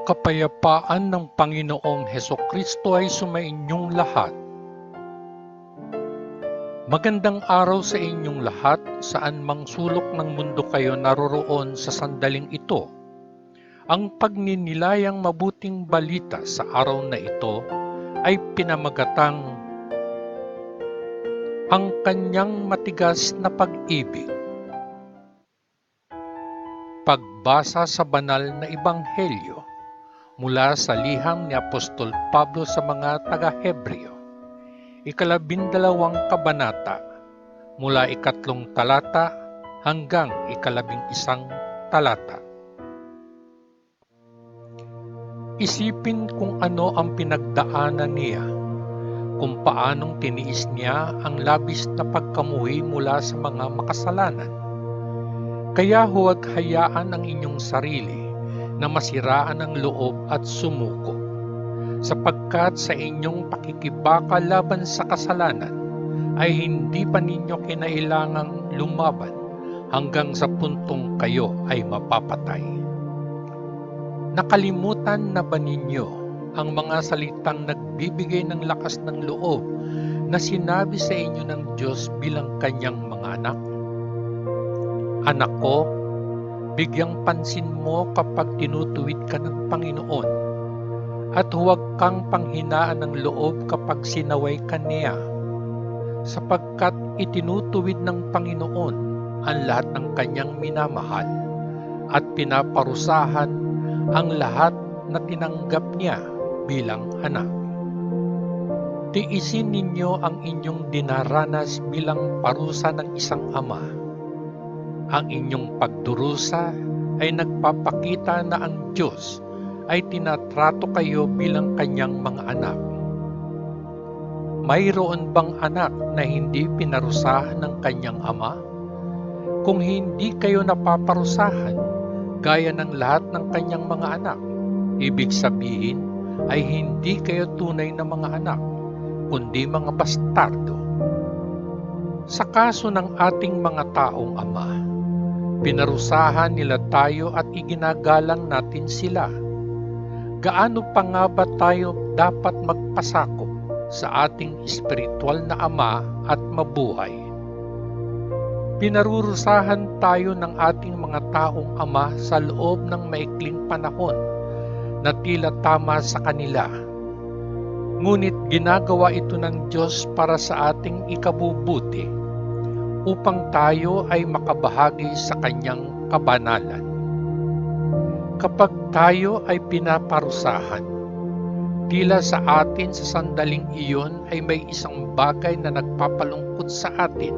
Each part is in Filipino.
Kapayapaan ng Panginoong Hesukristo ay sumainyong lahat. Magandang araw sa inyong lahat, saan mang sulok ng mundo kayo naroroon sa sandaling ito. Ang pagninilayang mabuting balita sa araw na ito ay pinamagatang ang kanyang matigas na pag-ibig. Pagbasa sa banal na ebanghelyo mula sa liham ni Apostol Pablo sa mga taga-Hebreo, 12 kabanata, mula 3 talata hanggang 11 talata. Isipin kung ano ang pinagdaanan niya, kung paanong tiniis niya ang labis na pagkamuhi mula sa mga makasalanan. Kaya huwag hayaan ang inyong sarili na masiraan ang loob at sumuko, sapagkat sa inyong pakikibaka laban sa kasalanan ay hindi pa ninyo kinailangang lumaban hanggang sa puntong kayo ay mapapatay. Nakalimutan na ba ninyo ang mga salitang nagbibigay ng lakas ng loob na sinabi sa inyo ng Diyos bilang kanyang mga anak? Anak ko, bigyang pansin mo kapag tinutuwid ka ng Panginoon, at huwag kang panghinaan ng loob kapag sinaway ka niya, sapagkat itinutuwid ng Panginoon ang lahat ng kanyang minamahal at pinaparusahan ang lahat na tinanggap niya bilang anak. Tiisin ninyo ang inyong dinaranas bilang parusa ng isang ama. Ang inyong pagdurusa ay nagpapakita na ang Diyos ay tinatrato kayo bilang kanyang mga anak. Mayroon bang anak na hindi pinarusahan ng kanyang ama? Kung hindi kayo napaparusahan, gaya ng lahat ng kanyang mga anak, ibig sabihin ay hindi kayo tunay na mga anak, kundi mga bastardo. Sa kaso ng ating mga taong ama, pinarusahan nila tayo at iginagalang natin sila. Gaano pa nga ba tayo dapat magpasakop sa ating espiritual na ama at mabuhay? Pinarurusahan tayo ng ating mga taong ama sa loob ng maikling panahon na tila tama sa kanila. Ngunit ginagawa ito ng Diyos para sa ating ikabubuti, upang tayo ay makabahagi sa kanyang kabanalan. Kapag tayo ay pinaparusahan, tila sa atin sa sandaling iyon ay may isang bagay na nagpapalungkot sa atin,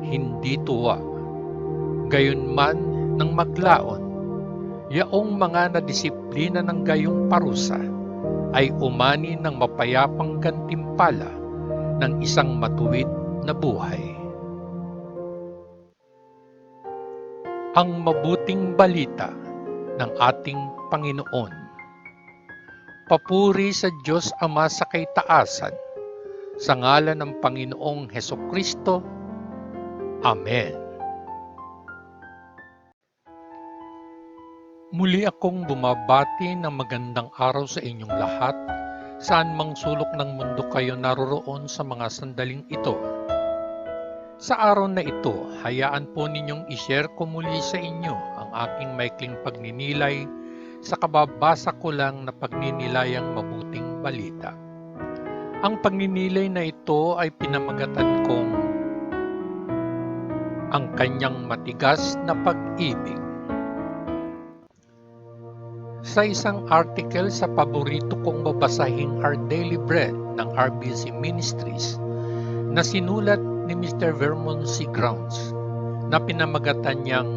hindi tuwa. Gayunman nang maglaon, yaong mga nadisiplina ng gayong parusa ay umani ng mapayapang gantimpala ng isang matuwid na buhay. Ang mabuting balita ng ating Panginoon. Papuri sa Diyos Ama sa kaitaasan, sa ngalan ng Panginoong Hesukristo. Amen. Muli akong bumabati ng magandang araw sa inyong lahat, saan mang sulok ng mundo kayo naroroon sa mga sandaling ito. Sa araw na ito, hayaan po ninyong i-share ko muli sa inyo ang aking maikling pagninilay sa kababasa ko lang na pagninilayang mabuting balita. Ang pagninilay na ito ay pinamagatan kong ang kanyang matigas na pag-ibig. Sa isang article sa paborito kong babasahing Our Daily Bread ng RBC Ministries na sinulat ni Mr. Vermont C. Grounds na pinamagatan niyang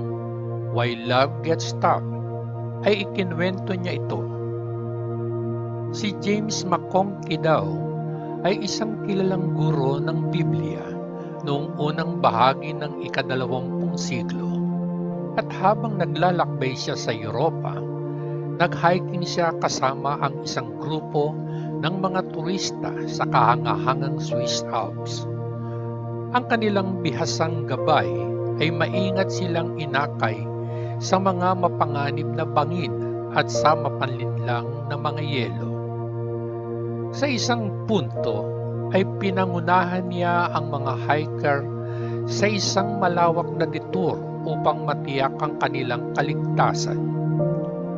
Why Love Gets Tough, ay ikinwento niya ito. Si James McConkie daw ay isang kilalang guro ng Biblia noong unang bahagi ng ika-20 siglo, at habang naglalakbay siya sa Europa, nag-hiking siya kasama ang isang grupo ng mga turista sa kahangahangang Swiss Alps. Ang kanilang bihasang gabay ay maingat silang inakay sa mga mapanganib na bangin at sa mapanlinlang lang ng mga yelo. Sa isang punto ay pinangunahan niya ang mga hiker sa isang malawak na detour upang matiyak ang kanilang kaligtasan.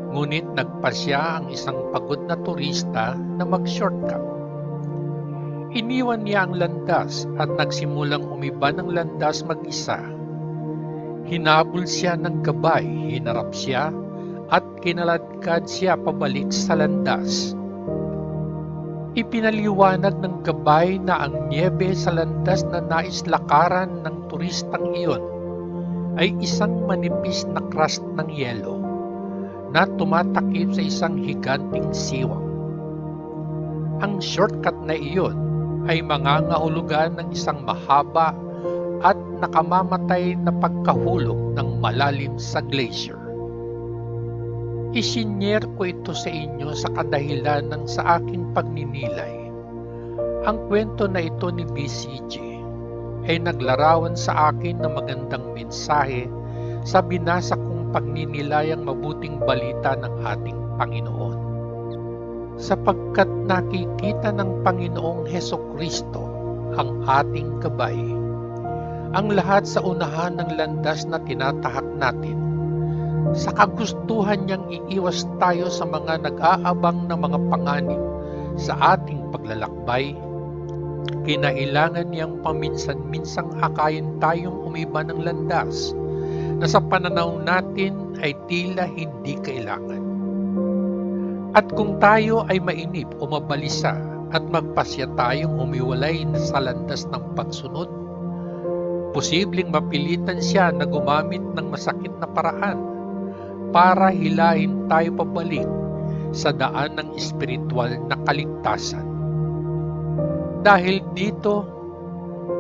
Ngunit nagpasya ang isang pagod na turista na mag-shortcut. Iniwan niya ang landas at nagsimulang umiba ng landas mag-isa. Hinabol siya ng gabay, hinarap siya at kinaladkad siya pabalik sa landas. Ipinaliwanag ng gabay na ang niebe sa landas na nais lakaran ng turistang iyon ay isang manipis na crust ng yelo na tumatakip sa isang higanting siwang. Ang shortcut na iyon ay mangangahulugan ng isang mahaba at nakamamatay na pagkahulog ng malalim sa glacier. Isinyer ko ito sa inyo sa kadahilan ng sa aking pagninilay. Ang kwento na ito ni BCG ay naglarawan sa akin ng magandang mensahe sa binasa kong pagninilayang mabuting balita ng ating Panginoon. Sapagkat nakikita ng Panginoong Hesukristo ang ating gabay, ang lahat sa unahan ng landas na tinatahak natin, sa kagustuhan niyang iiwas tayo sa mga nag-aabang na mga panganib sa ating paglalakbay, kinailangan niyang paminsan-minsang hakayin tayong umiba ng landas na sa pananaw natin ay tila hindi kailangan. At kung tayo ay mainip o mabalisa at magpasya tayong humiwalay sa landas ng pagsunod, posibleng mapilitan siya na gumamit ng masakit na paraan para hilahin tayo pabalik sa daan ng espiritual na kaligtasan. Dahil dito,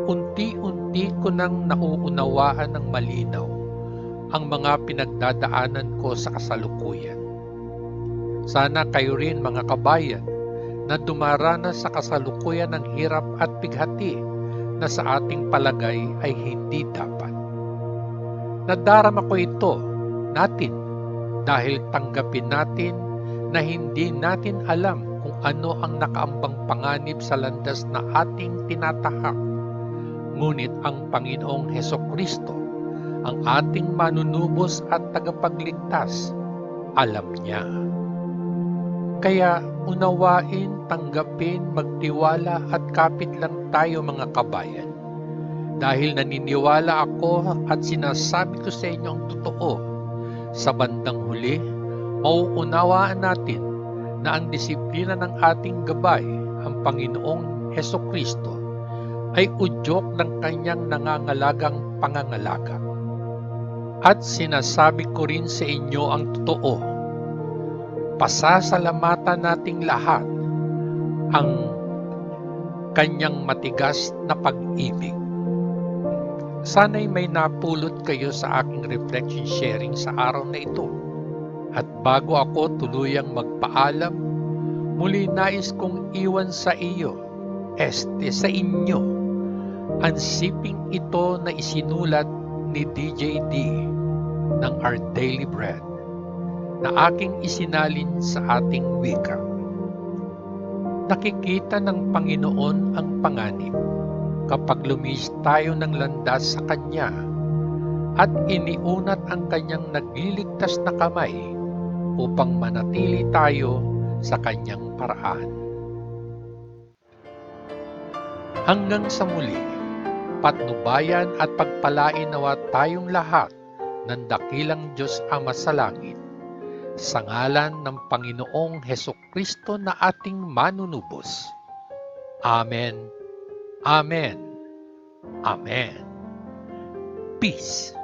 unti-unti ko nang nauunawaan ng malinaw ang mga pinagdadaanan ko sa kasalukuyan. Sana kayo rin mga kabayan na dumaranas sa kasalukuyan ng hirap at bighati na sa ating palagay ay hindi dapat. Nadarama ko ito natin dahil tanggapin natin na hindi natin alam kung ano ang nakaambang panganib sa landas na ating tinatahak. Ngunit ang Panginoong Hesukristo, ang ating manunubos at tagapagligtas, alam niya. Kaya unawain, tanggapin, magtiwala at kapit lang tayo mga kabayan. Dahil naniniwala ako at sinasabi ko sa inyo ang totoo, sa bandang huli, mauunawaan natin na ang disiplina ng ating gabay, ang Panginoong Hesukristo, ay udyok ng kanyang nangangalagang pangangalaga. At sinasabi ko rin sa inyo ang totoo, pasasalamatan nating lahat ang kanyang matigas na pag-ibig. Sana'y may napulot kayo sa aking reflection sharing sa araw na ito. At bago ako tuluyang magpaalam, muli nais kong iwan sa iyo, sa inyo, ang siping ito na isinulat ni DJ D ng Our Daily Bread, na aking isinalin sa ating wika. Nakikita ng Panginoon ang panganib kapag lumihis tayo ng landas sa Kanya at iniunat ang Kanyang nagliligtas na kamay upang manatili tayo sa Kanyang paraan. Hanggang sa muli, patnubayan at pagpalain nawa tayong lahat ng dakilang Diyos Ama sa langit, sa ngalan ng Panginoong Hesukristo na ating manunubos. Amen. Amen. Amen. Peace.